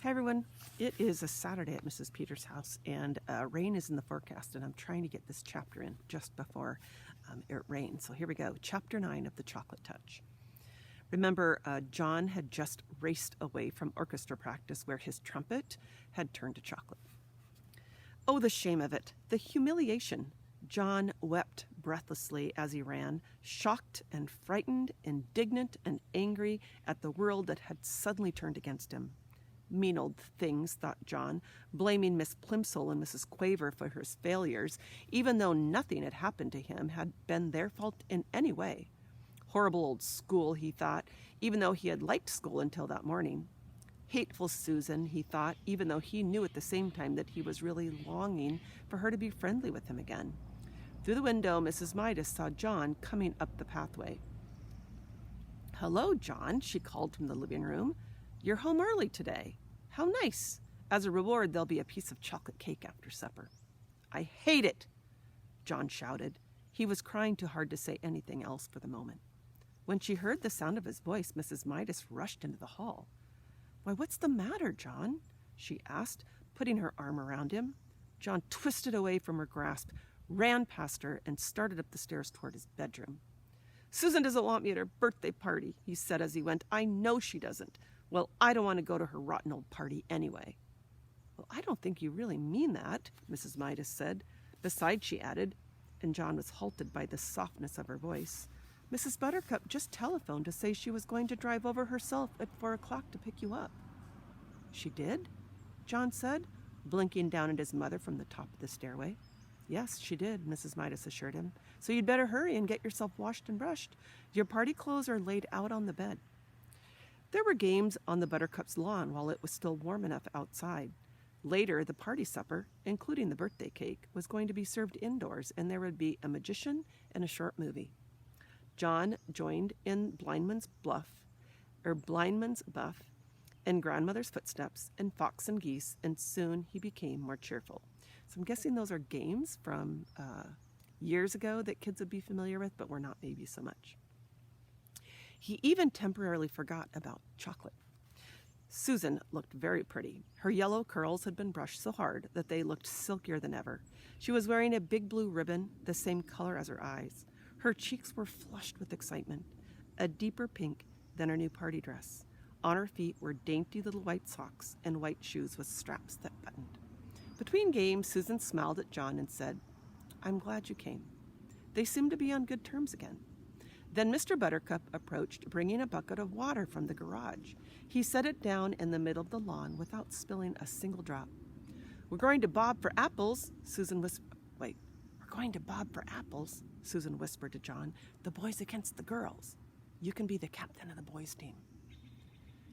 Hi everyone, it is a Saturday at Mrs. Peters' house and rain is in the forecast and I'm trying to get this chapter in just before it rains. So here we go, Chapter 9 of The Chocolate Touch. Remember, John had just raced away from orchestra practice where his trumpet had turned to chocolate. Oh, the shame of it, the humiliation. John wept breathlessly as he ran, shocked and frightened, indignant and angry at the world that had suddenly turned against him. Mean old things, thought John, blaming Miss Plimsoll and Mrs. Quaver for his failures, even though nothing had happened to him had been their fault in any way. Horrible old school, he thought, even though he had liked school until that morning. Hateful Susan, he thought, even though he knew at the same time that he was really longing for her to be friendly with him again. Through the window, Mrs. Midas saw John coming up the pathway. "Hello, John," she called from the living room. "You're home early today. How nice. As a reward, there'll be a piece of chocolate cake after supper." "I hate it," John shouted. He was crying too hard to say anything else for the moment. When she heard the sound of his voice, Mrs. Midas rushed into the hall. "Why, what's the matter, John?" she asked, putting her arm around him. John twisted away from her grasp, ran past her, and started up the stairs toward his bedroom. "Susan doesn't want me at her birthday party," he said as he went. "I know she doesn't. Well, I don't want to go to her rotten old party anyway." "Well, I don't think you really mean that," Mrs. Midas said. "Besides," she added, and John was halted by the softness of her voice, "Mrs. Buttercup just telephoned to say she was going to drive over herself at 4 o'clock to pick you up." "She did?" John said, blinking down at his mother from the top of the stairway. "Yes, she did," Mrs. Midas assured him. "So you'd better hurry and get yourself washed and brushed. Your party clothes are laid out on the bed." There were games on the Buttercup's lawn while it was still warm enough outside. Later, the party supper, including the birthday cake, was going to be served indoors, and there would be a magician and a short movie. John joined in Blindman's Buff, and Grandmother's Footsteps, and Fox and Geese, and soon he became more cheerful. So I'm guessing those are games from years ago that kids would be familiar with, but we're not maybe so much. He even temporarily forgot about chocolate. Susan looked very pretty. Her yellow curls had been brushed so hard that they looked silkier than ever. She was wearing a big blue ribbon, the same color as her eyes. Her cheeks were flushed with excitement, a deeper pink than her new party dress. On her feet were dainty little white socks and white shoes with straps that buttoned. Between games, Susan smiled at John and said, "I'm glad you came." They seemed to be on good terms again. Then Mr. Buttercup approached, bringing a bucket of water from the garage. He set it down in the middle of the lawn without spilling a single drop. "We're going to bob for apples," Susan whispered. "Wait, we're going to bob for apples," Susan whispered to John. "The boys against the girls. You can be the captain of the boys' team."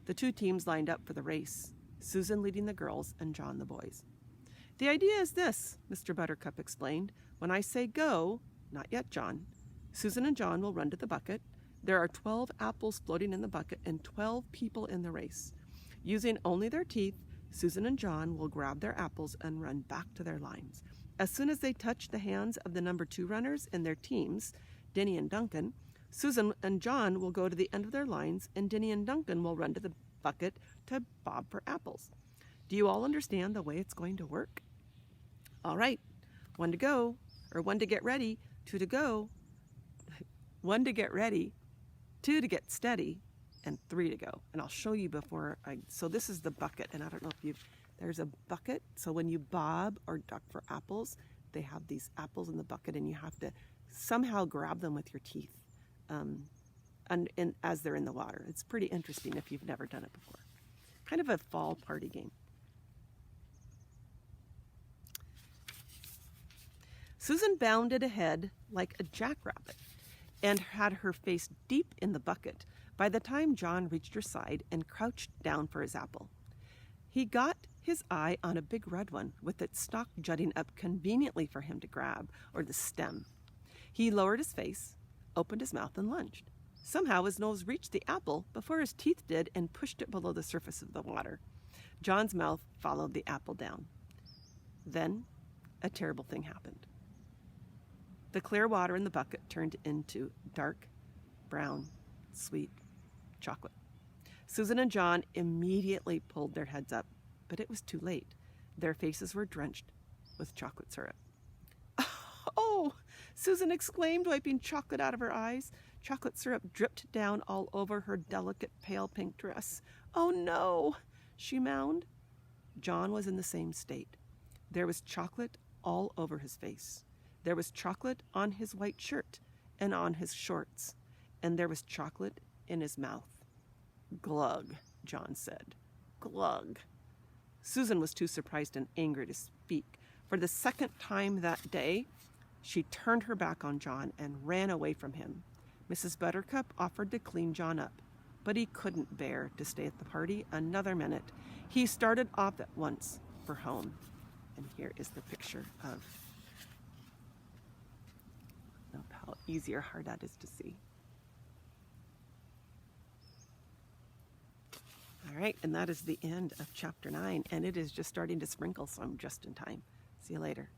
The two teams lined up for the race, Susan leading the girls and John the boys. "The idea is this," Mr. Buttercup explained. "When I say go," not yet, John, "Susan and John will run to the bucket. There are 12 apples floating in the bucket and 12 people in the race. Using only their teeth, Susan and John will grab their apples and run back to their lines. As soon as they touch the hands of the number 2 runners in their teams, Denny and Duncan, Susan and John will go to the end of their lines and Denny and Duncan will run to the bucket to bob for apples. Do you all understand the way it's going to work?" "All right, 1 to go, or 1 to get ready, 2 to go. 1 to get ready, 2 to get steady, and 3 to go." And I'll show you so this is the bucket, and I don't know if there's a bucket. So when you bob or duck for apples, they have these apples in the bucket, and you have to somehow grab them with your teeth as they're in the water. It's pretty interesting if you've never done it before. Kind of a fall party game. Susan bounded ahead like a jackrabbit and had her face deep in the bucket by the time John reached her side and crouched down for his apple. He got his eye on a big red one with its stalk jutting up conveniently for him to grab, or the stem. He lowered his face, opened his mouth, and lunged. Somehow his nose reached the apple before his teeth did and pushed it below the surface of the water. John's mouth followed the apple down. Then a terrible thing happened. The clear water in the bucket turned into dark, brown, sweet chocolate. Susan and John immediately pulled their heads up. but it was too late. Their faces were drenched with chocolate syrup. "Oh!" Susan exclaimed, wiping chocolate out of her eyes. Chocolate syrup dripped down all over her delicate pale pink dress. "Oh no," she moaned. John was in the same state. There was chocolate all over his face. There was chocolate on his white shirt and on his shorts. And there was chocolate in his mouth. "Glug," John said. "Glug." Susan was too surprised and angry to speak. For the second time that day, she turned her back on John and ran away from him. Mrs. Buttercup offered to clean John up, but he couldn't bear to stay at the party another minute. He started off at once for home. And here is the picture of how easy or hard that is to see. All right, and that is the end of chapter 9, and it is just starting to sprinkle some just in time. See you later.